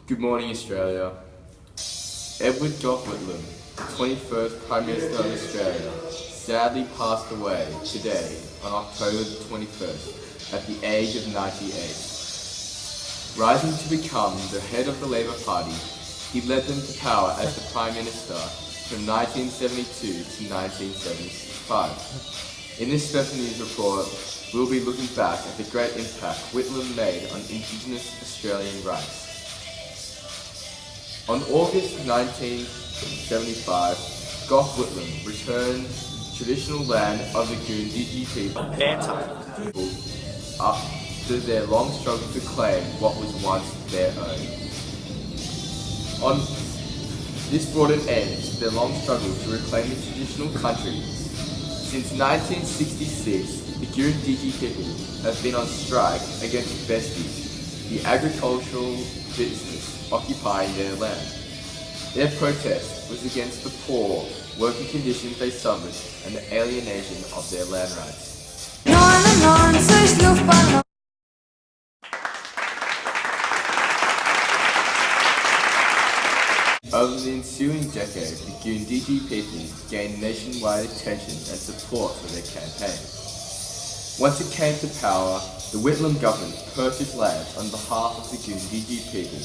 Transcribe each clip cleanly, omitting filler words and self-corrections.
Good morning, Australia. Edward Gough Whitlam, the 21st Prime Minister of Australia, sadly passed away today on October the 21st at the age of 98. Rising to become the head of the Labour Party, he led them to power as the Prime Minister from 1972 to 1975. In this special news report, we'll be looking back at the great impact Whitlam made on Indigenous Australian rights. On August 1975, Gough Whitlam returned the traditional land of the Gough people after their long struggle to claim what was once their own. This brought an end to their long struggle to reclaim the traditional country. Since 1966, the Gough people have been on strike against vestige, the agricultural business occupying their land. Their protest was against the poor working conditions they suffered and the alienation of their land rights. Over the ensuing decade, the Gough people gained nationwide attention and support for their campaign. Once it came to power, the Whitlam government purchased lands on behalf of the Gough people.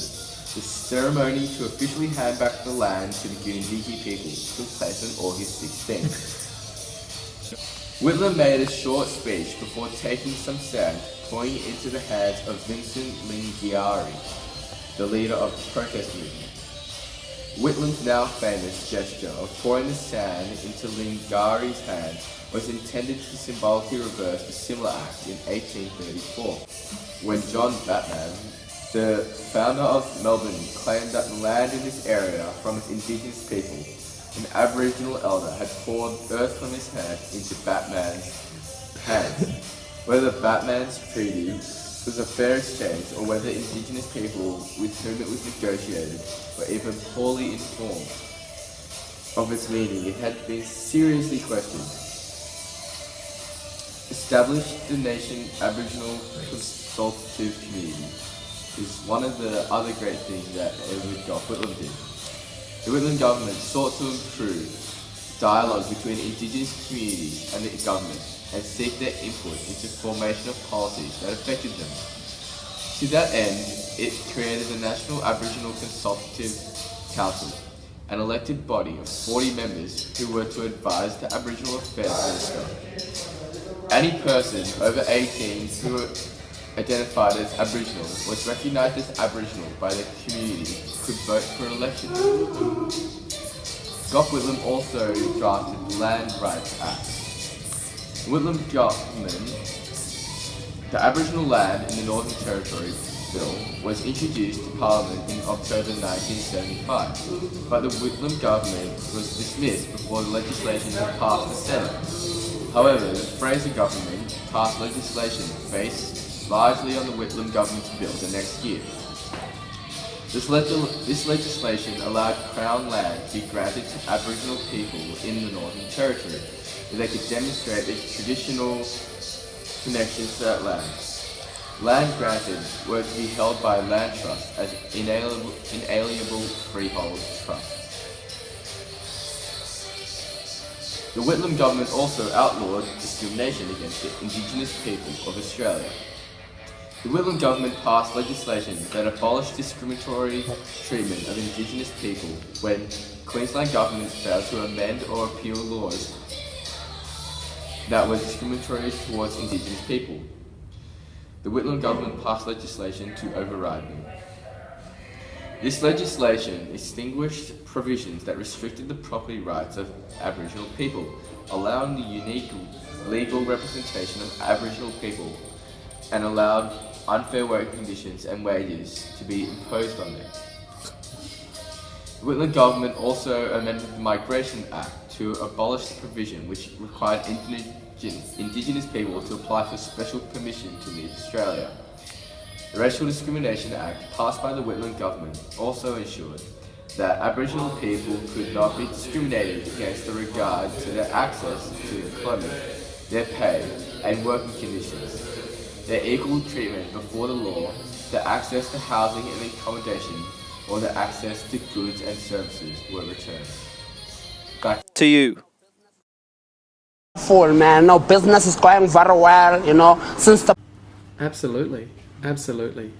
The ceremony to officially hand back the land to the Gough people took place on August 16th. Whitlam made a short speech before taking some sand, pouring it into the hands of Vincent Lingiari, the leader of the protest movement. Whitlam's now famous gesture of pouring the sand into Lingiari's hands was intended to symbolically reverse a similar act in 1834, when John Batman, the founder of Melbourne, claimed that the land in this area from its indigenous people, an Aboriginal elder, had poured earth from his hand into Batman's hands. Whether Batman's treaty was a fair exchange or whether indigenous people with whom it was negotiated were even poorly informed of its meaning, it had been seriously questioned. Established the nation Aboriginal Consultative Community is one of the other great things that Edward Gough Whitlam did. The Whitlam government sought to improve dialogue between Indigenous communities and the government and seek their input into formation of policies that affected them. To that end, it created the National Aboriginal Consultative Council, an elected body of 40 members who were to advise the Aboriginal Affairs Minister. Any person over 18 who identified as Aboriginal was recognised as Aboriginal by the community could vote for election. Gough Whitlam also drafted the Land Rights Act. The Whitlam government, the Aboriginal Land in the Northern Territory Bill was introduced to Parliament in October 1975, but the Whitlam government was dismissed before the legislation had passed the Senate. However, the Fraser government passed legislation based largely on the Whitlam government's bill the next year. This legislation allowed Crown land to be granted to Aboriginal people in the Northern Territory, if they could demonstrate their traditional connections to that land. Land granted were to be held by a land trust as inalienable freehold trusts. The Whitlam government also outlawed discrimination against the Indigenous people of Australia. The Whitlam government passed legislation that abolished discriminatory treatment of Indigenous people when Queensland government failed to amend or repeal laws that were discriminatory towards Indigenous people. The Whitlam government passed legislation to override them. This legislation extinguished provisions that restricted the property rights of Aboriginal people, allowing the unique legal representation of Aboriginal people, and allowed unfair working conditions and wages to be imposed on them. The Whitlam government also amended the Migration Act to abolish the provision which required Indigenous people to apply for special permission to leave Australia. The Racial Discrimination Act, passed by the Whitlam government, also ensured that Aboriginal people could not be discriminated against in regard to their access to employment, their pay and working conditions, their equal treatment before the law, their access to housing and accommodation, or the access to goods and services were returned. Back To you. Full, man. No, business is going very well, since the Absolutely, absolutely.